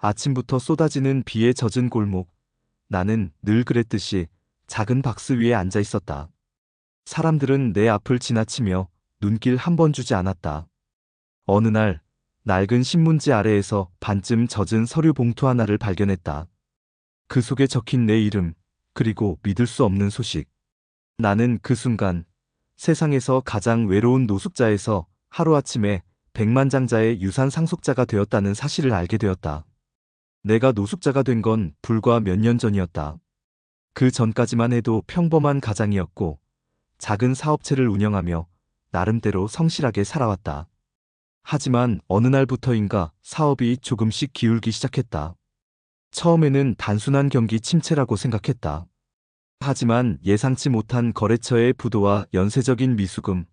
아침부터 쏟아지는 비에 젖은 골목. 나는 늘 그랬듯이 작은 박스 위에 앉아 있었다. 사람들은 내 앞을 지나치며 눈길 한 번 주지 않았다. 어느 날 낡은 신문지 아래에서 반쯤 젖은 서류 봉투 하나를 발견했다. 그 속에 적힌 내 이름, 그리고 믿을 수 없는 소식. 나는 그 순간 세상에서 가장 외로운 노숙자에서 하루아침에 백만장자의 유산 상속자가 되었다는 사실을 알게 되었다. 내가 노숙자가 된 건 불과 몇 년 전이었다. 그 전까지만 해도 평범한 가장이었고 작은 사업체를 운영하며 나름대로 성실하게 살아왔다. 하지만 어느 날부터인가 사업이 조금씩 기울기 시작했다. 처음에는 단순한 경기 침체라고 생각했다. 하지만 예상치 못한 거래처의 부도와 연쇄적인 미수금,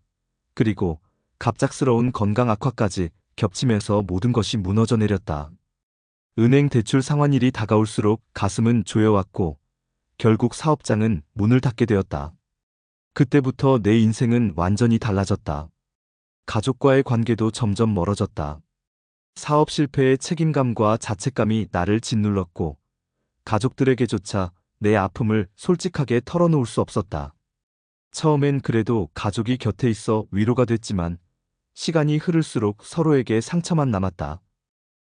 그리고 갑작스러운 건강 악화까지 겹치면서 모든 것이 무너져 내렸다. 은행 대출 상환일이 다가올수록 가슴은 조여왔고 결국 사업장은 문을 닫게 되었다. 그때부터 내 인생은 완전히 달라졌다. 가족과의 관계도 점점 멀어졌다. 사업 실패의 책임감과 자책감이 나를 짓눌렀고 가족들에게조차 내 아픔을 솔직하게 털어놓을 수 없었다. 처음엔 그래도 가족이 곁에 있어 위로가 됐지만 시간이 흐를수록 서로에게 상처만 남았다.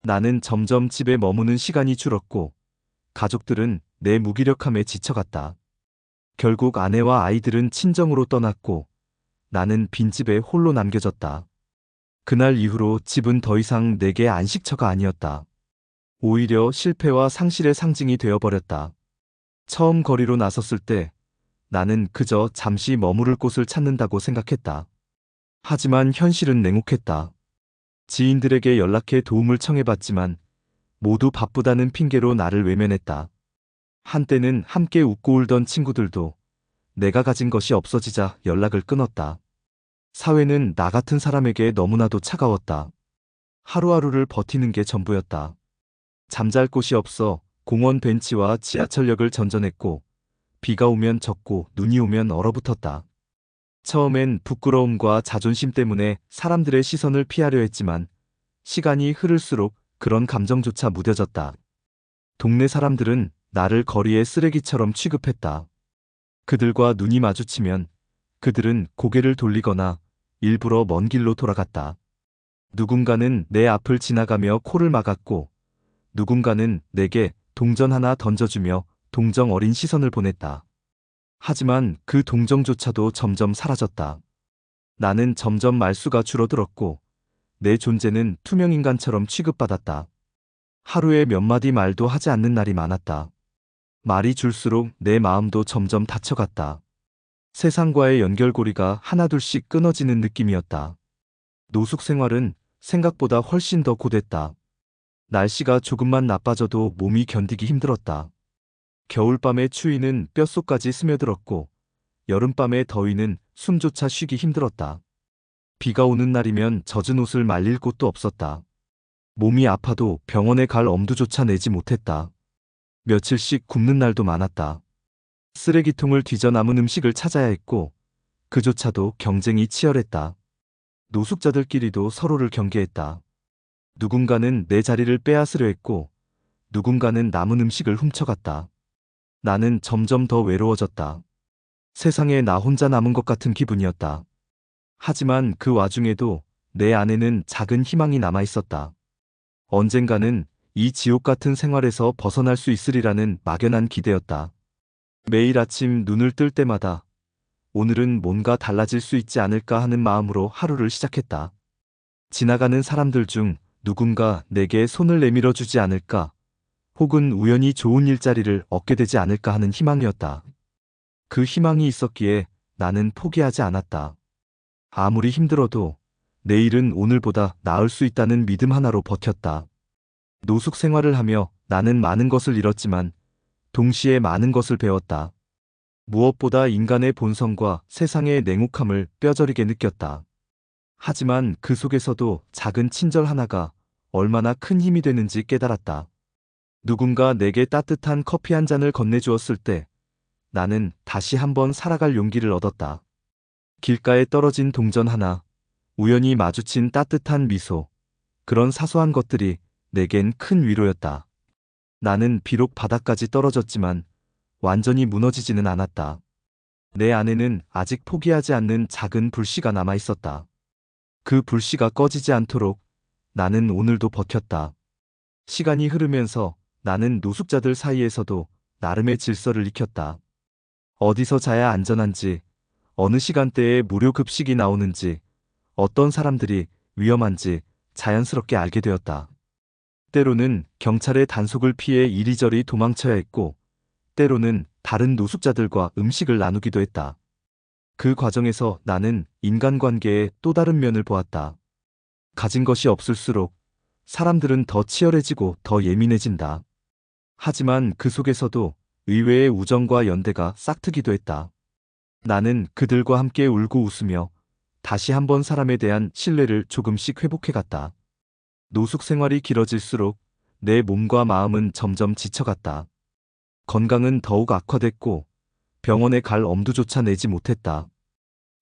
나는 점점 집에 머무는 시간이 줄었고 가족들은 내 무기력함에 지쳐갔다. 결국 아내와 아이들은 친정으로 떠났고 나는 빈집에 홀로 남겨졌다. 그날 이후로 집은 더 이상 내게 안식처가 아니었다. 오히려 실패와 상실의 상징이 되어버렸다. 처음 거리로 나섰을 때 나는 그저 잠시 머무를 곳을 찾는다고 생각했다. 하지만 현실은 냉혹했다. 지인들에게 연락해 도움을 청해봤지만 모두 바쁘다는 핑계로 나를 외면했다. 한때는 함께 웃고 울던 친구들도 내가 가진 것이 없어지자 연락을 끊었다. 사회는 나 같은 사람에게 너무나도 차가웠다. 하루하루를 버티는 게 전부였다. 잠잘 곳이 없어 공원 벤치와 지하철역을 전전했고 비가 오면 젖고 눈이 오면 얼어붙었다. 처음엔 부끄러움과 자존심 때문에 사람들의 시선을 피하려 했지만 시간이 흐를수록 그런 감정조차 무뎌졌다. 동네 사람들은 나를 거리의 쓰레기처럼 취급했다. 그들과 눈이 마주치면 그들은 고개를 돌리거나 일부러 먼 길로 돌아갔다. 누군가는 내 앞을 지나가며 코를 막았고 누군가는 내게 동전 하나 던져주며 동정 어린 시선을 보냈다. 하지만 그 동정조차도 점점 사라졌다. 나는 점점 말수가 줄어들었고 내 존재는 투명인간처럼 취급받았다. 하루에 몇 마디 말도 하지 않는 날이 많았다. 말이 줄수록 내 마음도 점점 닫혀갔다. 세상과의 연결고리가 하나둘씩 끊어지는 느낌이었다. 노숙 생활은 생각보다 훨씬 더 고됐다. 날씨가 조금만 나빠져도 몸이 견디기 힘들었다. 겨울밤의 추위는 뼛속까지 스며들었고 여름밤의 더위는 숨조차 쉬기 힘들었다. 비가 오는 날이면 젖은 옷을 말릴 곳도 없었다. 몸이 아파도 병원에 갈 엄두조차 내지 못했다. 며칠씩 굶는 날도 많았다. 쓰레기통을 뒤져 남은 음식을 찾아야 했고 그조차도 경쟁이 치열했다. 노숙자들끼리도 서로를 경계했다. 누군가는 내 자리를 빼앗으려 했고 누군가는 남은 음식을 훔쳐갔다. 나는 점점 더 외로워졌다. 세상에 나 혼자 남은 것 같은 기분이었다. 하지만 그 와중에도 내 안에는 작은 희망이 남아 있었다. 언젠가는 이 지옥 같은 생활에서 벗어날 수 있으리라는 막연한 기대였다. 매일 아침 눈을 뜰 때마다 오늘은 뭔가 달라질 수 있지 않을까 하는 마음으로 하루를 시작했다. 지나가는 사람들 중 누군가 내게 손을 내밀어 주지 않을까, 혹은 우연히 좋은 일자리를 얻게 되지 않을까 하는 희망이었다. 그 희망이 있었기에 나는 포기하지 않았다. 아무리 힘들어도 내일은 오늘보다 나을 수 있다는 믿음 하나로 버텼다. 노숙 생활을 하며 나는 많은 것을 잃었지만 동시에 많은 것을 배웠다. 무엇보다 인간의 본성과 세상의 냉혹함을 뼈저리게 느꼈다. 하지만 그 속에서도 작은 친절 하나가 얼마나 큰 힘이 되는지 깨달았다. 누군가 내게 따뜻한 커피 한 잔을 건네주었을 때 나는 다시 한번 살아갈 용기를 얻었다. 길가에 떨어진 동전 하나, 우연히 마주친 따뜻한 미소, 그런 사소한 것들이 내겐 큰 위로였다. 나는 비록 바닥까지 떨어졌지만 완전히 무너지지는 않았다. 내 안에는 아직 포기하지 않는 작은 불씨가 남아 있었다. 그 불씨가 꺼지지 않도록 나는 오늘도 버텼다. 시간이 흐르면서 나는 노숙자들 사이에서도 나름의 질서를 익혔다. 어디서 자야 안전한지, 어느 시간대에 무료 급식이 나오는지, 어떤 사람들이 위험한지 자연스럽게 알게 되었다. 때로는 경찰의 단속을 피해 이리저리 도망쳐야 했고, 때로는 다른 노숙자들과 음식을 나누기도 했다. 그 과정에서 나는 인간관계의 또 다른 면을 보았다. 가진 것이 없을수록 사람들은 더 치열해지고 더 예민해진다. 하지만 그 속에서도 의외의 우정과 연대가 싹트기도 했다. 나는 그들과 함께 울고 웃으며 다시 한번 사람에 대한 신뢰를 조금씩 회복해갔다. 노숙 생활이 길어질수록 내 몸과 마음은 점점 지쳐갔다. 건강은 더욱 악화됐고 병원에 갈 엄두조차 내지 못했다.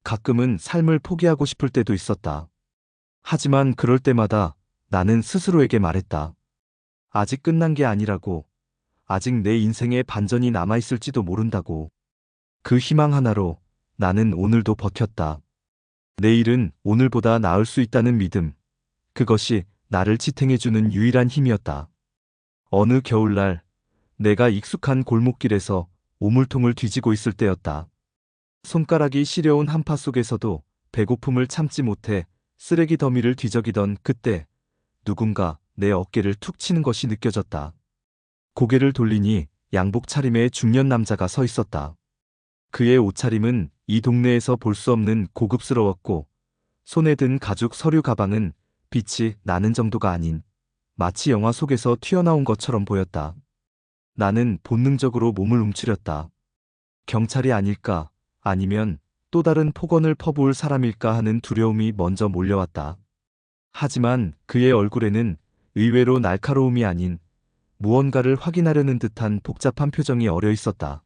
가끔은 삶을 포기하고 싶을 때도 있었다. 하지만 그럴 때마다 나는 스스로에게 말했다. 아직 끝난 게 아니라고, 아직 내 인생에 반전이 남아있을지도 모른다고. 그 희망 하나로 나는 오늘도 버텼다. 내일은 오늘보다 나을 수 있다는 믿음, 그것이 나를 지탱해주는 유일한 힘이었다. 어느 겨울날 내가 익숙한 골목길에서 우물통을 뒤지고 있을 때였다. 손가락이 시려운 한파 속에서도 배고픔을 참지 못해 쓰레기 더미를 뒤적이던 그때 누군가 내 어깨를 툭 치는 것이 느껴졌다. 고개를 돌리니 양복 차림의 중년 남자가 서 있었다. 그의 옷차림은 이 동네에서 볼 수 없는 고급스러웠고 손에 든 가죽 서류 가방은 빛이 나는 정도가 아닌 마치 영화 속에서 튀어나온 것처럼 보였다. 나는 본능적으로 몸을 움츠렸다. 경찰이 아닐까, 아니면 또 다른 폭언을 퍼부을 사람일까 하는 두려움이 먼저 몰려왔다. 하지만 그의 얼굴에는 의외로 날카로움이 아닌 무언가를 확인하려는 듯한 복잡한 표정이 어려 있었다.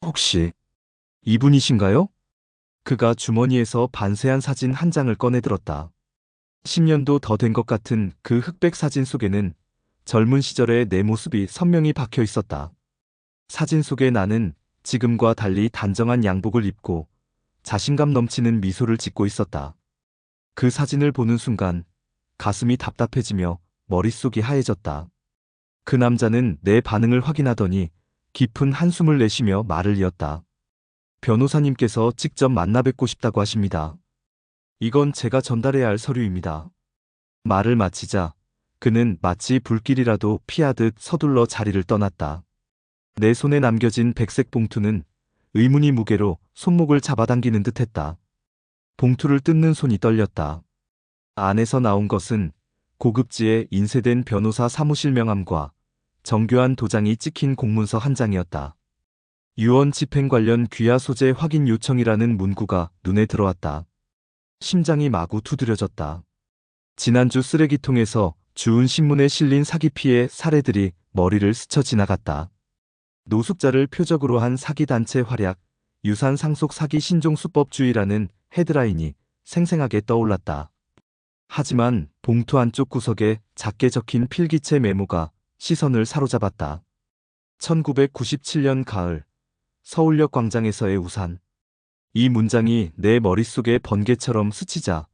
혹시 이분이신가요? 그가 주머니에서 반세한 사진 한 장을 꺼내들었다. 10년도 더 된 것 같은 그 흑백 사진 속에는 젊은 시절의 내 모습이 선명히 박혀 있었다. 사진 속의 나는 지금과 달리 단정한 양복을 입고 자신감 넘치는 미소를 짓고 있었다. 그 사진을 보는 순간 가슴이 답답해지며 머릿속이 하얘졌다. 그 남자는 내 반응을 확인하더니 깊은 한숨을 내쉬며 말을 이었다. 변호사님께서 직접 만나 뵙고 싶다고 하십니다. 이건 제가 전달해야 할 서류입니다. 말을 마치자 그는 마치 불길이라도 피하듯 서둘러 자리를 떠났다. 내 손에 남겨진 백색 봉투는 의문의 무게로 손목을 잡아당기는 듯했다. 봉투를 뜯는 손이 떨렸다. 안에서 나온 것은 고급지에 인쇄된 변호사 사무실 명함과 정교한 도장이 찍힌 공문서 한 장이었다. 유언 집행 관련 귀하 소재 확인 요청이라는 문구가 눈에 들어왔다. 심장이 마구 두드려졌다. 지난주 쓰레기통에서 주운 신문에 실린 사기 피해 사례들이 머리를 스쳐 지나갔다. 노숙자를 표적으로 한 사기단체 활약, 유산 상속 사기 신종수법주의라는 헤드라인이 생생하게 떠올랐다. 하지만 봉투 안쪽 구석에 작게 적힌 필기체 메모가 시선을 사로잡았다. 1997년 가을, 서울역 광장에서의 우산. 이 문장이 내 머릿속에 번개처럼 스치자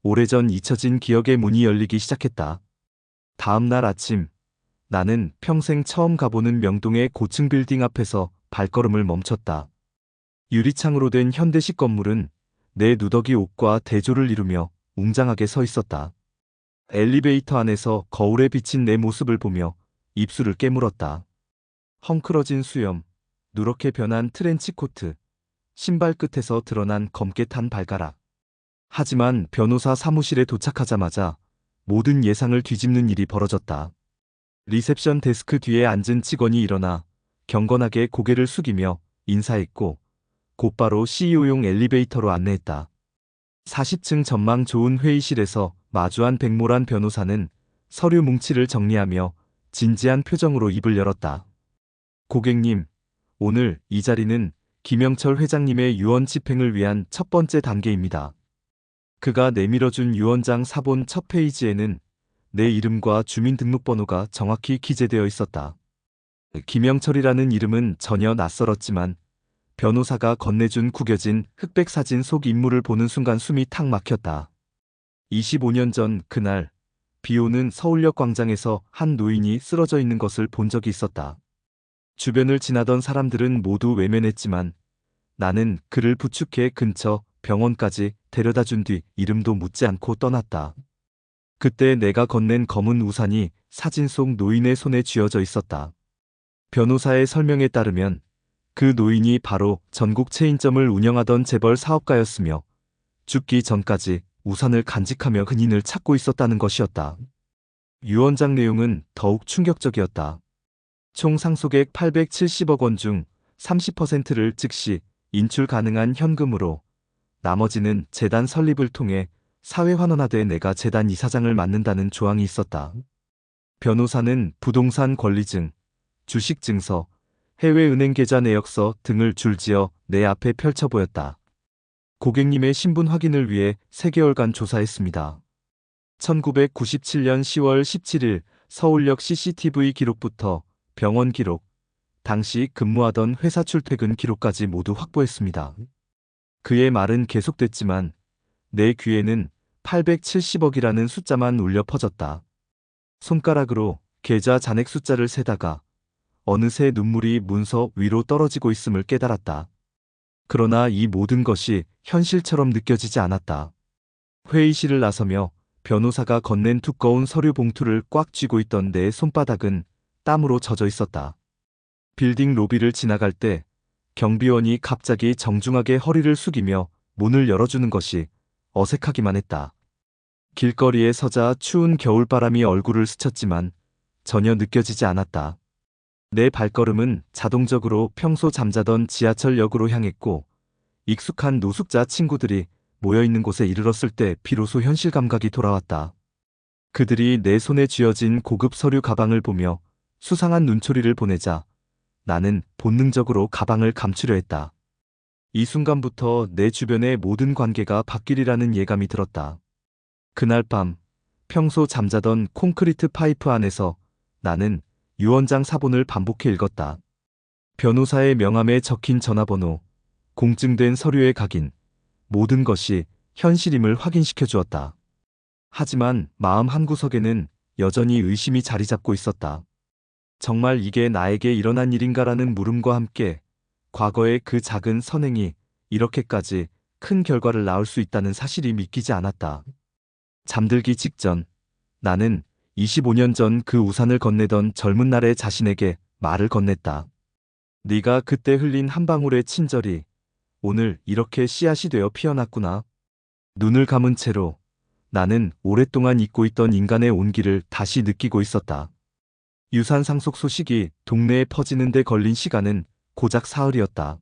오래전 잊혀진 기억의 문이 열리기 시작했다. 다음 날 아침, 나는 평생 처음 가보는 명동의 고층 빌딩 앞에서 발걸음을 멈췄다. 유리창으로 된 현대식 건물은 내 누더기 옷과 대조를 이루며 웅장하게 서 있었다. 엘리베이터 안에서 거울에 비친 내 모습을 보며 입술을 깨물었다. 헝클어진 수염, 누렇게 변한 트렌치 코트, 신발 끝에서 드러난 검게 탄 발가락. 하지만 변호사 사무실에 도착하자마자 모든 예상을 뒤집는 일이 벌어졌다. 리셉션 데스크 뒤에 앉은 직원이 일어나 경건하게 고개를 숙이며 인사했고 곧바로 CEO용 엘리베이터로 안내했다. 40층 전망 좋은 회의실에서 마주한 백모란 변호사는 서류 뭉치를 정리하며 진지한 표정으로 입을 열었다. 고객님, 오늘 이 자리는 김영철 회장님의 유언 집행을 위한 첫 번째 단계입니다. 그가 내밀어준 유언장 사본 첫 페이지에는 내 이름과 주민등록번호가 정확히 기재되어 있었다. 김영철이라는 이름은 전혀 낯설었지만 변호사가 건네준 구겨진 흑백 사진 속 인물을 보는 순간 숨이 탁 막혔다. 25년 전 그날 비오는 서울역 광장에서 한 노인이 쓰러져 있는 것을 본 적이 있었다. 주변을 지나던 사람들은 모두 외면했지만 나는 그를 부축해 근처 병원까지 데려다 준 뒤 이름도 묻지 않고 떠났다. 그때 내가 건넨 검은 우산이 사진 속 노인의 손에 쥐어져 있었다. 변호사의 설명에 따르면 그 노인이 바로 전국 체인점을 운영하던 재벌 사업가였으며 죽기 전까지 우산을 간직하며 은인을 찾고 있었다는 것이었다. 유언장 내용은 더욱 충격적이었다. 총 상속액 870억 원 중 30%를 즉시 인출 가능한 현금으로 나머지는 재단 설립을 통해 사회환원화돼 내가 재단 이사장을 맡는다는 조항이 있었다. 변호사는 부동산 권리증, 주식증서, 해외은행 계좌 내역서 등을 줄지어 내 앞에 펼쳐 보였다. 고객님의 신분 확인을 위해 3개월간 조사했습니다. 1997년 10월 17일 서울역 CCTV 기록부터 병원 기록, 당시 근무하던 회사 출퇴근 기록까지 모두 확보했습니다. 그의 말은 계속됐지만 내 귀에는 870억이라는 숫자만 울려 퍼졌다. 손가락으로 계좌 잔액 숫자를 세다가 어느새 눈물이 문서 위로 떨어지고 있음을 깨달았다. 그러나 이 모든 것이 현실처럼 느껴지지 않았다. 회의실을 나서며 변호사가 건넨 두꺼운 서류 봉투를 꽉 쥐고 있던 내 손바닥은 땀으로 젖어 있었다. 빌딩 로비를 지나갈 때 경비원이 갑자기 정중하게 허리를 숙이며 문을 열어주는 것이 어색하기만 했다. 길거리에 서자 추운 겨울바람이 얼굴을 스쳤지만 전혀 느껴지지 않았다. 내 발걸음은 자동적으로 평소 잠자던 지하철역으로 향했고 익숙한 노숙자 친구들이 모여있는 곳에 이르렀을 때 비로소 현실 감각이 돌아왔다. 그들이 내 손에 쥐어진 고급 서류 가방을 보며 수상한 눈초리를 보내자 나는 본능적으로 가방을 감추려 했다. 이 순간부터 내 주변의 모든 관계가 바뀌리라는 예감이 들었다. 그날 밤 평소 잠자던 콘크리트 파이프 안에서 나는 유언장 사본을 반복해 읽었다. 변호사의 명함에 적힌 전화번호, 공증된 서류의 각인, 모든 것이 현실임을 확인시켜 주었다. 하지만 마음 한구석에는 여전히 의심이 자리 잡고 있었다. 정말 이게 나에게 일어난 일인가라는 물음과 함께 과거의 그 작은 선행이 이렇게까지 큰 결과를 낳을 수 있다는 사실이 믿기지 않았다. 잠들기 직전 나는 25년 전 그 우산을 건네던 젊은 날의 자신에게 말을 건넸다. 네가 그때 흘린 한 방울의 친절이 오늘 이렇게 씨앗이 되어 피어났구나. 눈을 감은 채로 나는 오랫동안 잊고 있던 인간의 온기를 다시 느끼고 있었다. 유산 상속 소식이 동네에 퍼지는 데 걸린 시간은 고작 사흘이었다.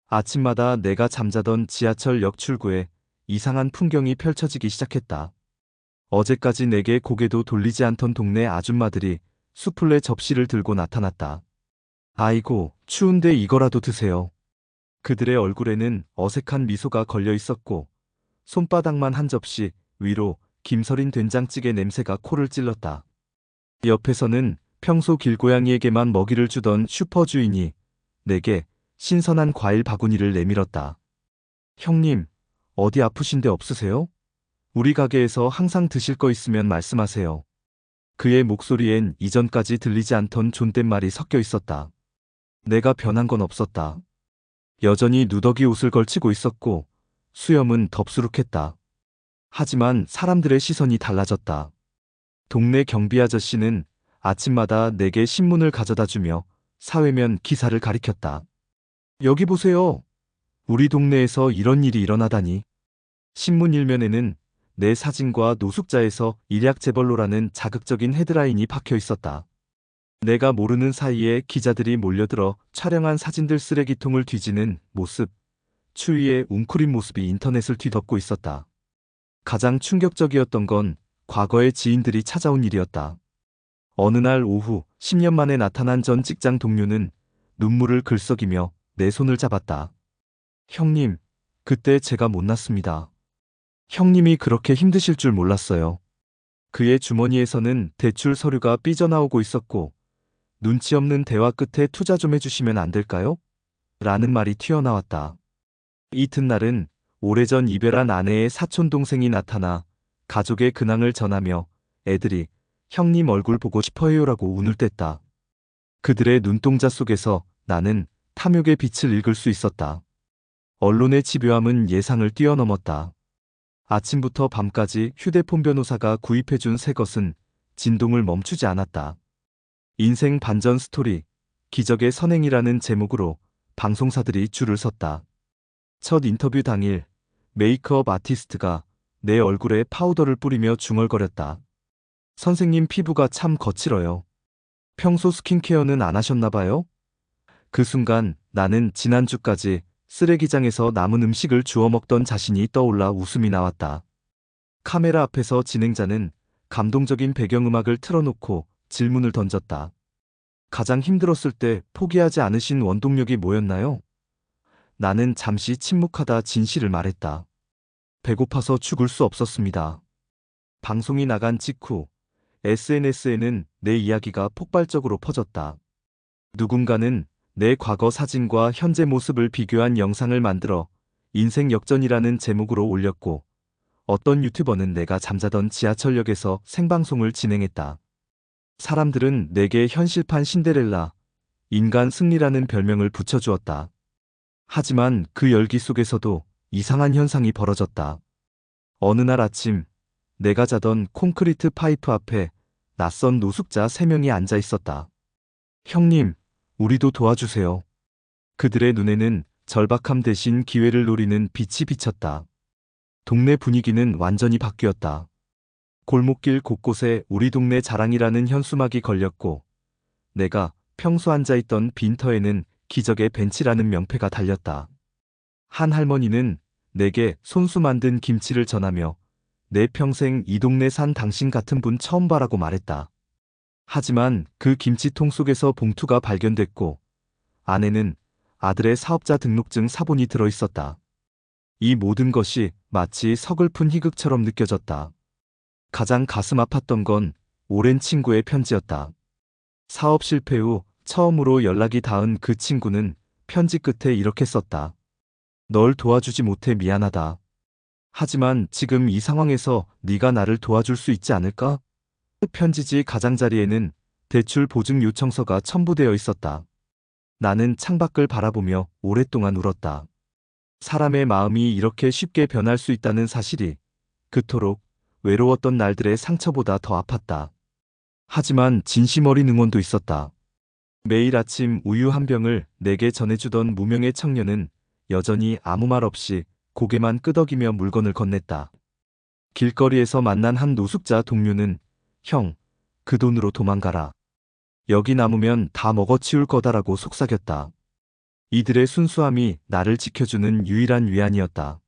아침마다 내가 잠자던 지하철역 출구에 이상한 풍경이 펼쳐지기 시작했다. 어제까지 내게 고개도 돌리지 않던 동네 아줌마들이 수플레 접시를 들고 나타났다. 아이고, 추운데 이거라도 드세요. 그들의 얼굴에는 어색한 미소가 걸려 있었고 손바닥만 한 접시 위로 김서린 된장찌개 냄새가 코를 찔렀다. 옆에서는 평소 길고양이에게만 먹이를 주던 슈퍼 주인이 내게 신선한 과일 바구니를 내밀었다. 형님, 어디 아프신 데 없으세요? 우리 가게에서 항상 드실 거 있으면 말씀하세요. 그의 목소리엔 이전까지 들리지 않던 존댓말이 섞여 있었다. 내가 변한 건 없었다. 여전히 누더기 옷을 걸치고 있었고 수염은 덥수룩했다. 하지만 사람들의 시선이 달라졌다. 동네 경비 아저씨는 아침마다 내게 신문을 가져다 주며 사회면 기사를 가리켰다. 여기 보세요. 우리 동네에서 이런 일이 일어나다니. 신문 일면에는 내 사진과 노숙자에서 일약재벌로라는 자극적인 헤드라인이 박혀 있었다. 내가 모르는 사이에 기자들이 몰려들어 촬영한 사진들 쓰레기통을 뒤지는 모습, 추위에 웅크린 모습이 인터넷을 뒤덮고 있었다. 가장 충격적이었던 건 과거의 지인들이 찾아온 일이었다. 어느 날 오후 10년 만에 나타난 전 직장 동료는 눈물을 글썩이며 내 손을 잡았다. 형님, 그때 제가 못났습니다. 형님이 그렇게 힘드실 줄 몰랐어요. 그의 주머니에서는 대출 서류가 삐져나오고 있었고 눈치 없는 대화 끝에 투자 좀 해주시면 안 될까요? 라는 말이 튀어나왔다. 이튿날은 오래전 이별한 아내의 사촌동생이 나타나 가족의 근황을 전하며 애들이 형님 얼굴 보고 싶어요라고 운을 뗐다. 그들의 눈동자 속에서 나는 탐욕의 빛을 읽을 수 있었다. 언론의 집요함은 예상을 뛰어넘었다. 아침부터 밤까지 휴대폰 변호사가 구입해준 새 것은 진동을 멈추지 않았다. 인생 반전 스토리, 기적의 선행이라는 제목으로 방송사들이 줄을 섰다. 첫 인터뷰 당일 메이크업 아티스트가 내 얼굴에 파우더를 뿌리며 중얼거렸다. 선생님 피부가 참 거칠어요. 평소 스킨케어는 안 하셨나 봐요? 그 순간 나는 지난주까지 쓰레기장에서 남은 음식을 주워 먹던 자신이 떠올라 웃음이 나왔다. 카메라 앞에서 진행자는 감동적인 배경음악을 틀어놓고 질문을 던졌다. 가장 힘들었을 때 포기하지 않으신 원동력이 뭐였나요? 나는 잠시 침묵하다 진실을 말했다. 배고파서 죽을 수 없었습니다. 방송이 나간 직후 SNS에는 내 이야기가 폭발적으로 퍼졌다. 누군가는 내 과거 사진과 현재 모습을 비교한 영상을 만들어 인생 역전이라는 제목으로 올렸고, 어떤 유튜버는 내가 잠자던 지하철역에서 생방송을 진행했다. 사람들은 내게 현실판 신데렐라, 인간 승리라는 별명을 붙여주었다. 하지만 그 열기 속에서도 이상한 현상이 벌어졌다. 어느 날 아침, 내가 자던 콘크리트 파이프 앞에 낯선 노숙자 3명이 앉아 있었다. 형님, 우리도 도와주세요. 그들의 눈에는 절박함 대신 기회를 노리는 빛이 비쳤다. 동네 분위기는 완전히 바뀌었다. 골목길 곳곳에 우리 동네 자랑이라는 현수막이 걸렸고, 내가 평소 앉아있던 빈터에는 기적의 벤치라는 명패가 달렸다. 한 할머니는 내게 손수 만든 김치를 전하며 내 평생 이 동네 산 당신 같은 분 처음 봐라고 말했다. 하지만 그 김치통 속에서 봉투가 발견됐고, 안에는 아들의 사업자 등록증 사본이 들어있었다. 이 모든 것이 마치 서글픈 희극처럼 느껴졌다. 가장 가슴 아팠던 건 오랜 친구의 편지였다. 사업 실패 후 처음으로 연락이 닿은 그 친구는 편지 끝에 이렇게 썼다. 널 도와주지 못해 미안하다. 하지만 지금 이 상황에서 네가 나를 도와줄 수 있지 않을까? 편지지 가장자리에는 대출 보증 요청서가 첨부되어 있었다. 나는 창밖을 바라보며 오랫동안 울었다. 사람의 마음이 이렇게 쉽게 변할 수 있다는 사실이 그토록 외로웠던 날들의 상처보다 더 아팠다. 하지만 진심 어린 응원도 있었다. 매일 아침 우유 한 병을 내게 전해주던 무명의 청년은 여전히 아무 말 없이 고개만 끄덕이며 물건을 건넸다. 길거리에서 만난 한 노숙자 동료는 형, 그 돈으로 도망가라. 여기 남으면 다 먹어치울 거다라고 속삭였다. 이들의 순수함이 나를 지켜주는 유일한 위안이었다.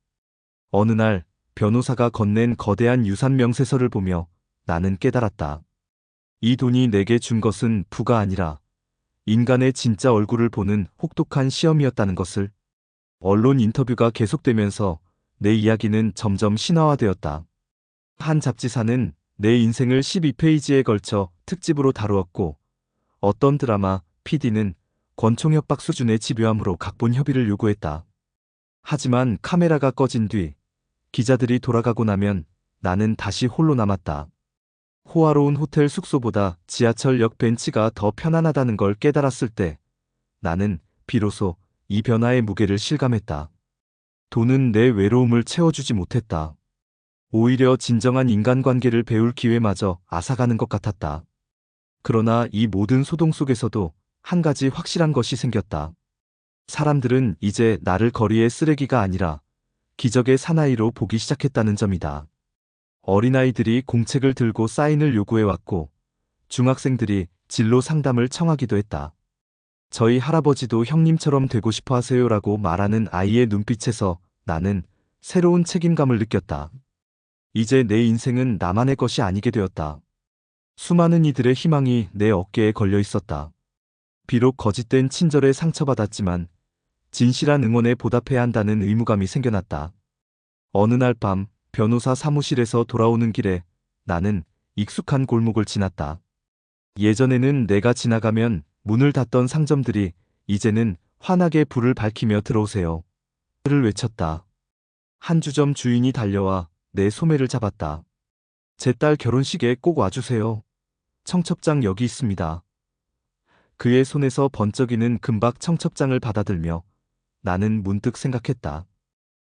어느 날 변호사가 건넨 거대한 유산 명세서를 보며 나는 깨달았다. 이 돈이 내게 준 것은 부가 아니라 인간의 진짜 얼굴을 보는 혹독한 시험이었다는 것을. 언론 인터뷰가 계속되면서 내 이야기는 점점 신화화되었다. 한 잡지사는 내 인생을 12페이지에 걸쳐 특집으로 다루었고, 어떤 드라마 PD는 권총협박 수준의 집요함으로 각본 협의를 요구했다. 하지만 카메라가 꺼진 뒤 기자들이 돌아가고 나면 나는 다시 홀로 남았다. 호화로운 호텔 숙소보다 지하철역 벤치가 더 편안하다는 걸 깨달았을 때 나는 비로소 이 변화의 무게를 실감했다. 돈은 내 외로움을 채워주지 못했다. 오히려 진정한 인간관계를 배울 기회마저 앗아가는 것 같았다. 그러나 이 모든 소동 속에서도 한 가지 확실한 것이 생겼다. 사람들은 이제 나를 거리의 쓰레기가 아니라 기적의 사나이로 보기 시작했다는 점이다. 어린아이들이 공책을 들고 사인을 요구해왔고, 중학생들이 진로 상담을 청하기도 했다. 저희 할아버지도 형님처럼 되고 싶어 하세요라고 말하는 아이의 눈빛에서 나는 새로운 책임감을 느꼈다. 이제 내 인생은 나만의 것이 아니게 되었다. 수많은 이들의 희망이 내 어깨에 걸려 있었다. 비록 거짓된 친절에 상처받았지만 진실한 응원에 보답해야 한다는 의무감이 생겨났다. 어느 날 밤 변호사 사무실에서 돌아오는 길에 나는 익숙한 골목을 지났다. 예전에는 내가 지나가면 문을 닫던 상점들이 이제는 환하게 불을 밝히며 들어오세요. 를 외쳤다. 한주점 주인이 달려와 내 소매를 잡았다. 제 딸 결혼식에 꼭 와주세요. 청첩장 여기 있습니다. 그의 손에서 번쩍이는 금박 청첩장을 받아들며 나는 문득 생각했다.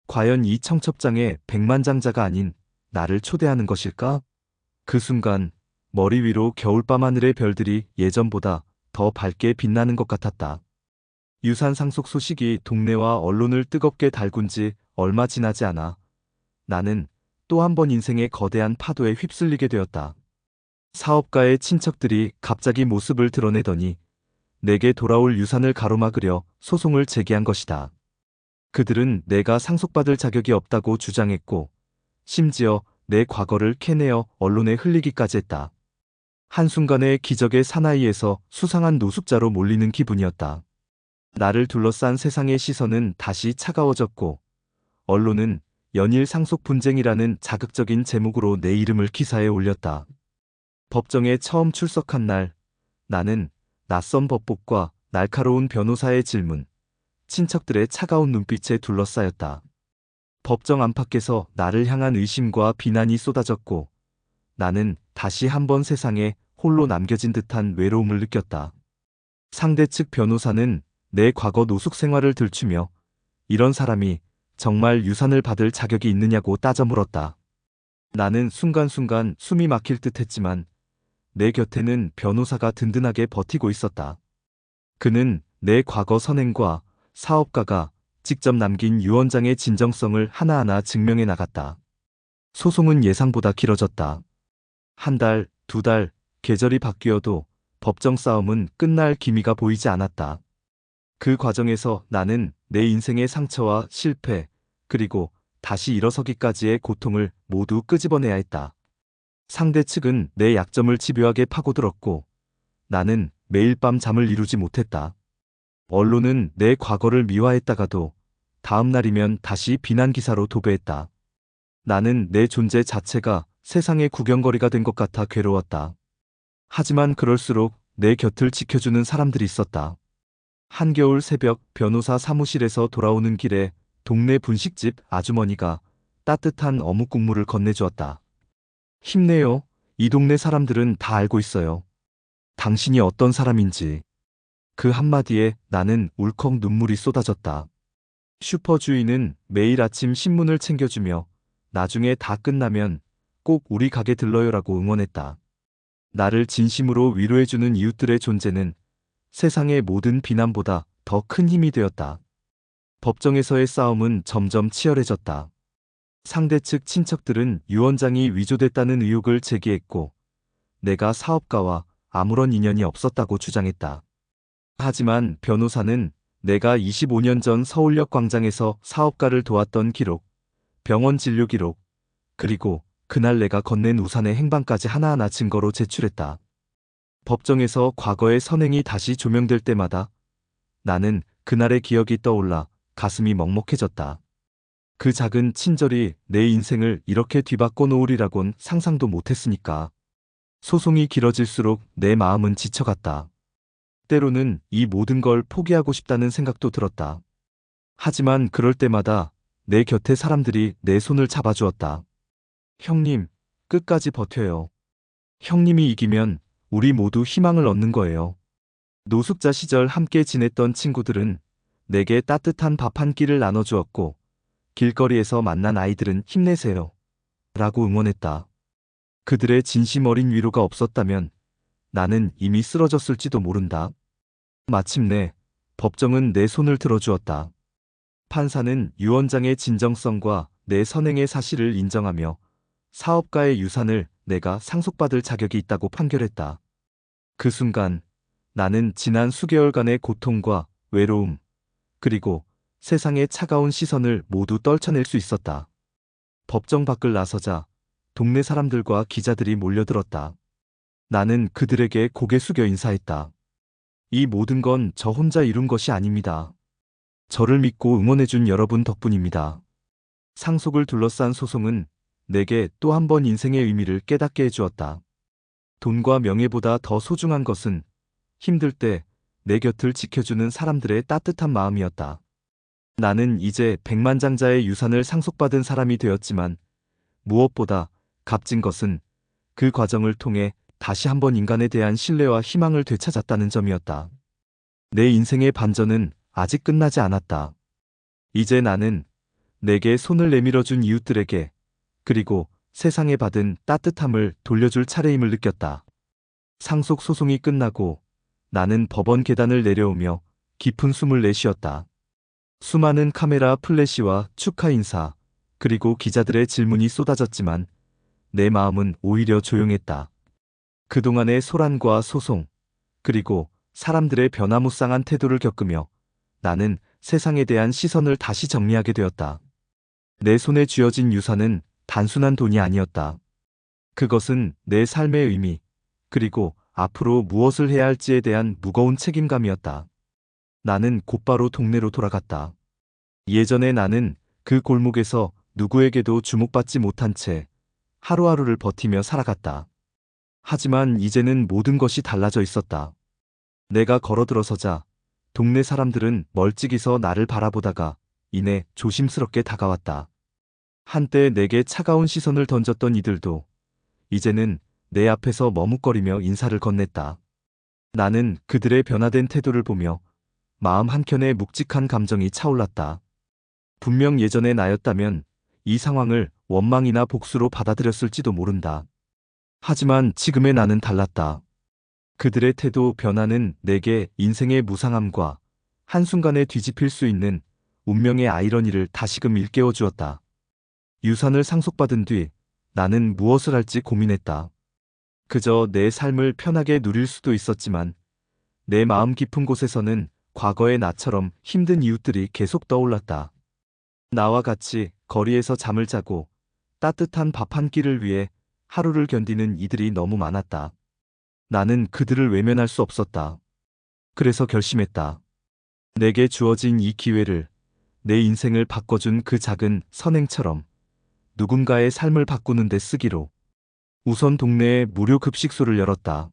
과연 이 청첩장에 백만장자가 아닌 나를 초대하는 것일까? 그 순간 머리 위로 겨울밤 하늘의 별들이 예전보다 더 밝게 빛나는 것 같았다. 유산 상속 소식이 동네와 언론을 뜨겁게 달군 지 얼마 지나지 않아 나는 또 한 번 인생의 거대한 파도에 휩쓸리게 되었다. 사업가의 친척들이 갑자기 모습을 드러내더니 내게 돌아올 유산을 가로막으려 소송을 제기한 것이다. 그들은 내가 상속받을 자격이 없다고 주장했고 심지어 내 과거를 캐내어 언론에 흘리기까지 했다. 한순간에 기적의 사나이에서 수상한 노숙자로 몰리는 기분이었다. 나를 둘러싼 세상의 시선은 다시 차가워졌고 언론은 연일 상속 분쟁이라는 자극적인 제목으로 내 이름을 기사에 올렸다. 법정에 처음 출석한 날 나는 낯선 법복과 날카로운 변호사의 질문, 친척들의 차가운 눈빛에 둘러싸였다. 법정 안팎에서 나를 향한 의심과 비난이 쏟아졌고 나는 다시 한번 세상에 홀로 남겨진 듯한 외로움을 느꼈다. 상대 측 변호사는 내 과거 노숙 생활을 들추며 이런 사람이 정말 유산을 받을 자격이 있느냐고 따져 물었다. 나는 순간순간 숨이 막힐 듯 했지만 내 곁에는 변호사가 든든하게 버티고 있었다. 그는 내 과거 선행과 사업가가 직접 남긴 유언장의 진정성을 하나하나 증명해 나갔다. 소송은 예상보다 길어졌다. 한 달, 두 달, 계절이 바뀌어도 법정 싸움은 끝날 기미가 보이지 않았다. 그 과정에서 나는 내 인생의 상처와 실패, 그리고 다시 일어서기까지의 고통을 모두 끄집어내야 했다. 상대 측은 내 약점을 집요하게 파고들었고 나는 매일 밤 잠을 이루지 못했다. 언론은 내 과거를 미화했다가도 다음 날이면 다시 비난 기사로 도배했다. 나는 내 존재 자체가 세상의 구경거리가 된 것 같아 괴로웠다. 하지만 그럴수록 내 곁을 지켜주는 사람들이 있었다. 한겨울 새벽 변호사 사무실에서 돌아오는 길에 동네 분식집 아주머니가 따뜻한 어묵 국물을 건네주었다. 힘내요. 이 동네 사람들은 다 알고 있어요. 당신이 어떤 사람인지. 그 한마디에 나는 울컥 눈물이 쏟아졌다. 슈퍼 주인은 매일 아침 신문을 챙겨주며 나중에 다 끝나면 꼭 우리 가게 들러요라고 응원했다. 나를 진심으로 위로해주는 이웃들의 존재는 세상의 모든 비난보다 더 큰 힘이 되었다. 법정에서의 싸움은 점점 치열해졌다. 상대 측 친척들은 유언장이 위조됐다는 의혹을 제기했고 내가 사업가와 아무런 인연이 없었다고 주장했다. 하지만 변호사는 내가 25년 전 서울역 광장에서 사업가를 도왔던 기록, 병원 진료 기록, 그리고 그날 내가 건넨 우산의 행방까지 하나하나 증거로 제출했다. 법정에서 과거의 선행이 다시 조명될 때마다 나는 그날의 기억이 떠올라 가슴이 먹먹해졌다. 그 작은 친절이 내 인생을 이렇게 뒤바꿔 놓으리라곤 상상도 못했으니까. 소송이 길어질수록 내 마음은 지쳐갔다. 때로는 이 모든 걸 포기하고 싶다는 생각도 들었다. 하지만 그럴 때마다 내 곁에 사람들이 내 손을 잡아주었다. 형님, 끝까지 버텨요. 형님이 이기면 우리 모두 희망을 얻는 거예요. 노숙자 시절 함께 지냈던 친구들은 내게 따뜻한 밥 한 끼를 나눠주었고 길거리에서 만난 아이들은 힘내세요. 라고 응원했다. 그들의 진심 어린 위로가 없었다면 나는 이미 쓰러졌을지도 모른다. 마침내 법정은 내 손을 들어주었다. 판사는 유언장의 진정성과 내 선행의 사실을 인정하며 사업가의 유산을 내가 상속받을 자격이 있다고 판결했다. 그 순간 나는 지난 수개월간의 고통과 외로움, 그리고 세상의 차가운 시선을 모두 떨쳐낼 수 있었다. 법정 밖을 나서자 동네 사람들과 기자들이 몰려들었다. 나는 그들에게 고개 숙여 인사했다. 이 모든 건 저 혼자 이룬 것이 아닙니다. 저를 믿고 응원해준 여러분 덕분입니다. 상속을 둘러싼 소송은 내게 또 한 번 인생의 의미를 깨닫게 해주었다. 돈과 명예보다 더 소중한 것은 힘들 때 내 곁을 지켜주는 사람들의 따뜻한 마음이었다. 나는 이제 백만장자의 유산을 상속받은 사람이 되었지만 무엇보다 값진 것은 그 과정을 통해 다시 한번 인간에 대한 신뢰와 희망을 되찾았다는 점이었다. 내 인생의 반전은 아직 끝나지 않았다. 이제 나는 내게 손을 내밀어준 이웃들에게 그리고 세상에 받은 따뜻함을 돌려줄 차례임을 느꼈다. 상속 소송이 끝나고 나는 법원 계단을 내려오며 깊은 숨을 내쉬었다. 수많은 카메라 플래시와 축하 인사, 그리고 기자들의 질문이 쏟아졌지만 내 마음은 오히려 조용했다. 그동안의 소란과 소송, 그리고 사람들의 변화무쌍한 태도를 겪으며 나는 세상에 대한 시선을 다시 정리하게 되었다. 내 손에 쥐어진 유산은 단순한 돈이 아니었다. 그것은 내 삶의 의미, 그리고 앞으로 무엇을 해야 할지에 대한 무거운 책임감이었다. 나는 곧바로 동네로 돌아갔다. 예전에 나는 그 골목에서 누구에게도 주목받지 못한 채 하루하루를 버티며 살아갔다. 하지만 이제는 모든 것이 달라져 있었다. 내가 걸어들어서자 동네 사람들은 멀찍이 서 나를 바라보다가 이내 조심스럽게 다가왔다. 한때 내게 차가운 시선을 던졌던 이들도 이제는 내 앞에서 머뭇거리며 인사를 건넸다. 나는 그들의 변화된 태도를 보며 마음 한켠에 묵직한 감정이 차올랐다. 분명 예전의 나였다면 이 상황을 원망이나 복수로 받아들였을지도 모른다. 하지만 지금의 나는 달랐다. 그들의 태도 변화는 내게 인생의 무상함과 한순간에 뒤집힐 수 있는 운명의 아이러니를 다시금 일깨워 주었다. 유산을 상속받은 뒤 나는 무엇을 할지 고민했다. 그저 내 삶을 편하게 누릴 수도 있었지만 내 마음 깊은 곳에서는 과거의 나처럼 힘든 이웃들이 계속 떠올랐다. 나와 같이 거리에서 잠을 자고 따뜻한 밥 한 끼를 위해 하루를 견디는 이들이 너무 많았다. 나는 그들을 외면할 수 없었다. 그래서 결심했다. 내게 주어진 이 기회를 내 인생을 바꿔준 그 작은 선행처럼 누군가의 삶을 바꾸는 데 쓰기로. 우선 동네에 무료 급식소를 열었다.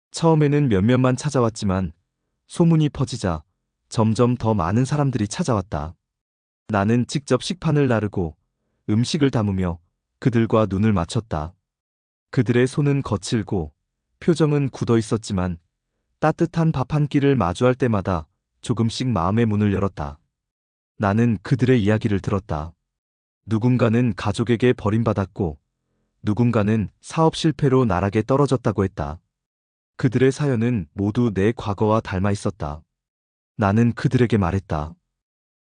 처음에는 몇몇만 찾아왔지만 소문이 퍼지자 점점 더 많은 사람들이 찾아왔다. 나는 직접 식판을 나르고 음식을 담으며 그들과 눈을 맞췄다. 그들의 손은 거칠고 표정은 굳어 있었지만 따뜻한 밥 한 끼를 마주할 때마다 조금씩 마음의 문을 열었다. 나는 그들의 이야기를 들었다. 누군가는 가족에게 버림받았고 누군가는 사업 실패로 나락에 떨어졌다고 했다. 그들의 사연은 모두 내 과거와 닮아 있었다. 나는 그들에게 말했다.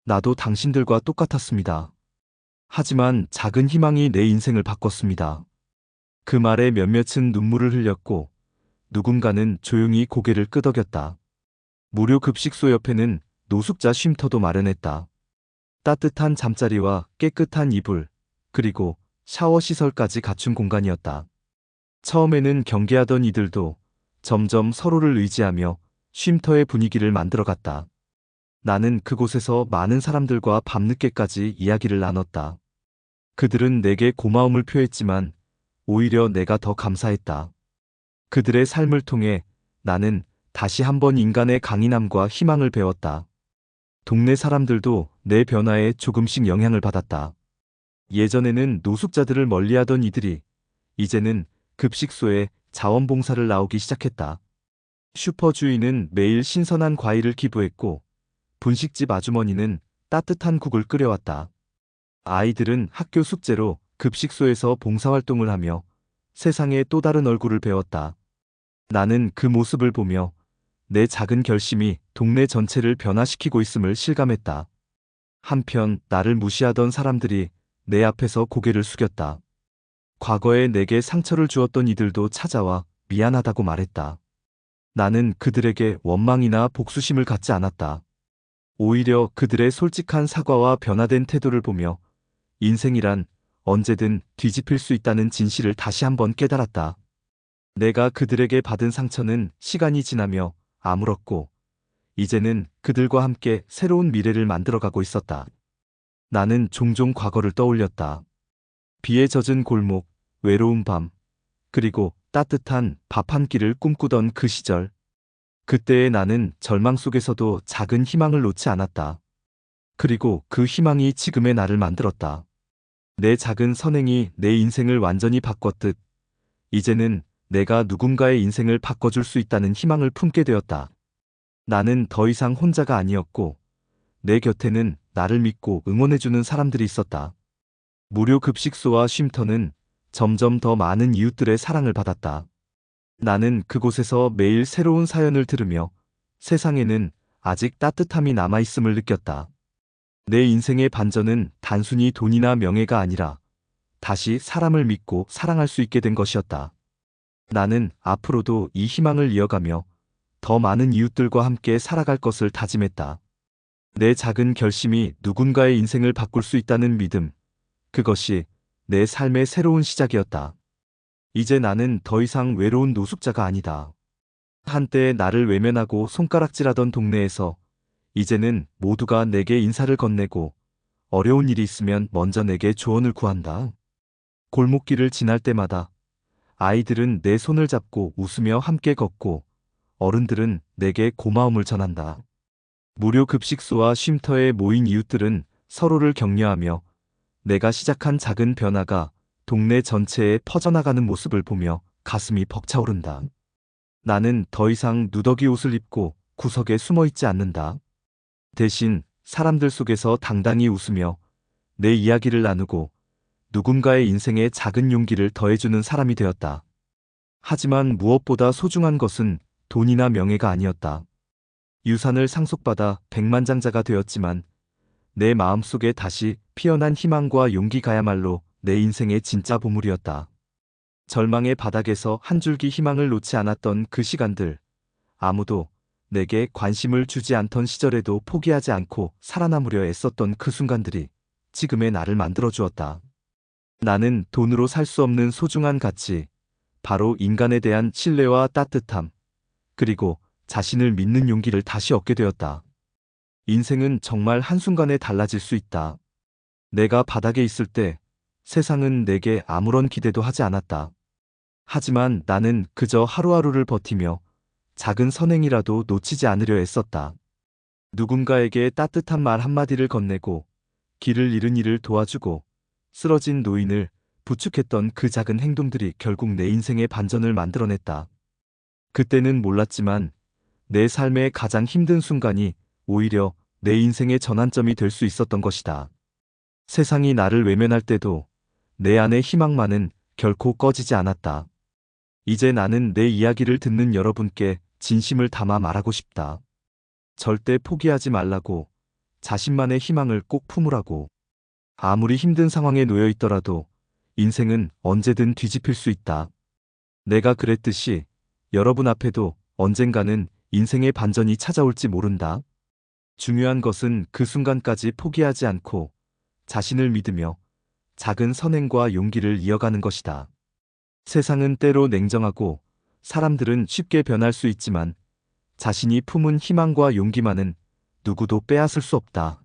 나도 당신들과 똑같았습니다. 하지만 작은 희망이 내 인생을 바꿨습니다. 그 말에 몇몇은 눈물을 흘렸고 누군가는 조용히 고개를 끄덕였다. 무료 급식소 옆에는 노숙자 쉼터도 마련했다. 따뜻한 잠자리와 깨끗한 이불, 그리고 샤워 시설까지 갖춘 공간이었다. 처음에는 경계하던 이들도 점점 서로를 의지하며 쉼터의 분위기를 만들어갔다. 나는 그곳에서 많은 사람들과 밤늦게까지 이야기를 나눴다. 그들은 내게 고마움을 표했지만 오히려 내가 더 감사했다. 그들의 삶을 통해 나는 다시 한번 인간의 강인함과 희망을 배웠다. 동네 사람들도 내 변화에 조금씩 영향을 받았다. 예전에는 노숙자들을 멀리하던 이들이 이제는 급식소에 자원봉사를 나오기 시작했다. 슈퍼 주인은 매일 신선한 과일을 기부했고 분식집 아주머니는 따뜻한 국을 끓여왔다. 아이들은 학교 숙제로 급식소에서 봉사활동을 하며 세상의 또 다른 얼굴을 배웠다. 나는 그 모습을 보며 내 작은 결심이 동네 전체를 변화시키고 있음을 실감했다. 한편 나를 무시하던 사람들이 내 앞에서 고개를 숙였다. 과거에 내게 상처를 주었던 이들도 찾아와 미안하다고 말했다. 나는 그들에게 원망이나 복수심을 갖지 않았다. 오히려 그들의 솔직한 사과와 변화된 태도를 보며 인생이란 언제든 뒤집힐 수 있다는 진실을 다시 한번 깨달았다. 내가 그들에게 받은 상처는 시간이 지나며 아물었고 이제는 그들과 함께 새로운 미래를 만들어가고 있었다. 나는 종종 과거를 떠올렸다. 비에 젖은 골목, 외로운 밤, 그리고 따뜻한 밥 한 끼를 꿈꾸던 그 시절. 그때의 나는 절망 속에서도 작은 희망을 놓지 않았다. 그리고 그 희망이 지금의 나를 만들었다. 내 작은 선행이 내 인생을 완전히 바꿨듯 이제는 내가 누군가의 인생을 바꿔줄 수 있다는 희망을 품게 되었다. 나는 더 이상 혼자가 아니었고 내 곁에는 나를 믿고 응원해주는 사람들이 있었다. 무료 급식소와 쉼터는 점점 더 많은 이웃들의 사랑을 받았다. 나는 그곳에서 매일 새로운 사연을 들으며 세상에는 아직 따뜻함이 남아있음을 느꼈다. 내 인생의 반전은 단순히 돈이나 명예가 아니라 다시 사람을 믿고 사랑할 수 있게 된 것이었다. 나는 앞으로도 이 희망을 이어가며 더 많은 이웃들과 함께 살아갈 것을 다짐했다. 내 작은 결심이 누군가의 인생을 바꿀 수 있다는 믿음, 그것이 내 삶의 새로운 시작이었다. 이제 나는 더 이상 외로운 노숙자가 아니다. 한때 나를 외면하고 손가락질하던 동네에서 이제는 모두가 내게 인사를 건네고 어려운 일이 있으면 먼저 내게 조언을 구한다. 골목길을 지날 때마다 아이들은 내 손을 잡고 웃으며 함께 걷고 어른들은 내게 고마움을 전한다. 무료 급식소와 쉼터에 모인 이웃들은 서로를 격려하며 내가 시작한 작은 변화가 동네 전체에 퍼져나가는 모습을 보며 가슴이 벅차오른다. 나는 더 이상 누더기 옷을 입고 구석에 숨어 있지 않는다. 대신 사람들 속에서 당당히 웃으며 내 이야기를 나누고 누군가의 인생에 작은 용기를 더해주는 사람이 되었다. 하지만 무엇보다 소중한 것은 돈이나 명예가 아니었다. 유산을 상속받아 백만장자가 되었지만 내 마음속에 다시 피어난 희망과 용기가야말로 내 인생의 진짜 보물이었다. 절망의 바닥에서 한 줄기 희망을 놓지 않았던 그 시간들, 아무도 내게 관심을 주지 않던 시절에도 포기하지 않고 살아남으려 애썼던 그 순간들이 지금의 나를 만들어 주었다. 나는 돈으로 살 수 없는 소중한 가치, 바로 인간에 대한 신뢰와 따뜻함, 그리고 자신을 믿는 용기를 다시 얻게 되었다. 인생은 정말 한순간에 달라질 수 있다. 내가 바닥에 있을 때 세상은 내게 아무런 기대도 하지 않았다. 하지만 나는 그저 하루하루를 버티며 작은 선행이라도 놓치지 않으려 애썼다. 누군가에게 따뜻한 말 한마디를 건네고 길을 잃은 이를 도와주고 쓰러진 노인을 부축했던 그 작은 행동들이 결국 내 인생의 반전을 만들어냈다. 그때는 몰랐지만 내 삶의 가장 힘든 순간이 오히려 내 인생의 전환점이 될 수 있었던 것이다. 세상이 나를 외면할 때도 내 안의 희망만은 결코 꺼지지 않았다. 이제 나는 내 이야기를 듣는 여러분께 진심을 담아 말하고 싶다. 절대 포기하지 말라고, 자신만의 희망을 꼭 품으라고. 아무리 힘든 상황에 놓여 있더라도 인생은 언제든 뒤집힐 수 있다. 내가 그랬듯이 여러분 앞에도 언젠가는 인생의 반전이 찾아올지 모른다. 중요한 것은 그 순간까지 포기하지 않고 자신을 믿으며 작은 선행과 용기를 이어가는 것이다. 세상은 때로 냉정하고 사람들은 쉽게 변할 수 있지만 자신이 품은 희망과 용기만은 누구도 빼앗을 수 없다.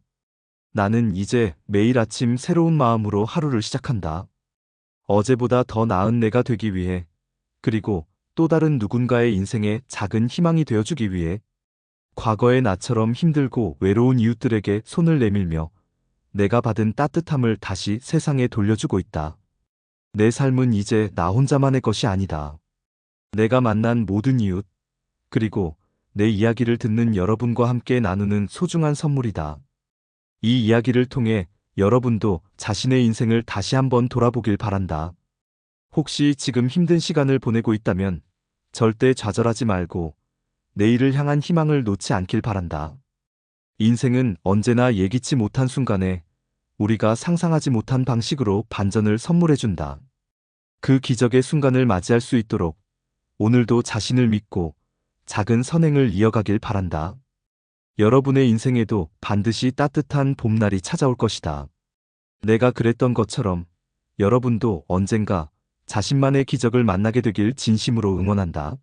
나는 이제 매일 아침 새로운 마음으로 하루를 시작한다. 어제보다 더 나은 내가 되기 위해, 그리고 또 다른 누군가의 인생에 작은 희망이 되어주기 위해. 과거의 나처럼 힘들고 외로운 이웃들에게 손을 내밀며 내가 받은 따뜻함을 다시 세상에 돌려주고 있다. 내 삶은 이제 나 혼자만의 것이 아니다. 내가 만난 모든 이웃, 그리고 내 이야기를 듣는 여러분과 함께 나누는 소중한 선물이다. 이 이야기를 통해 여러분도 자신의 인생을 다시 한번 돌아보길 바란다. 혹시 지금 힘든 시간을 보내고 있다면 절대 좌절하지 말고 내일을 향한 희망을 놓지 않길 바란다. 인생은 언제나 예기치 못한 순간에 우리가 상상하지 못한 방식으로 반전을 선물해준다. 그 기적의 순간을 맞이할 수 있도록 오늘도 자신을 믿고 작은 선행을 이어가길 바란다. 여러분의 인생에도 반드시 따뜻한 봄날이 찾아올 것이다. 내가 그랬던 것처럼 여러분도 언젠가 자신만의 기적을 만나게 되길 진심으로 응원한다.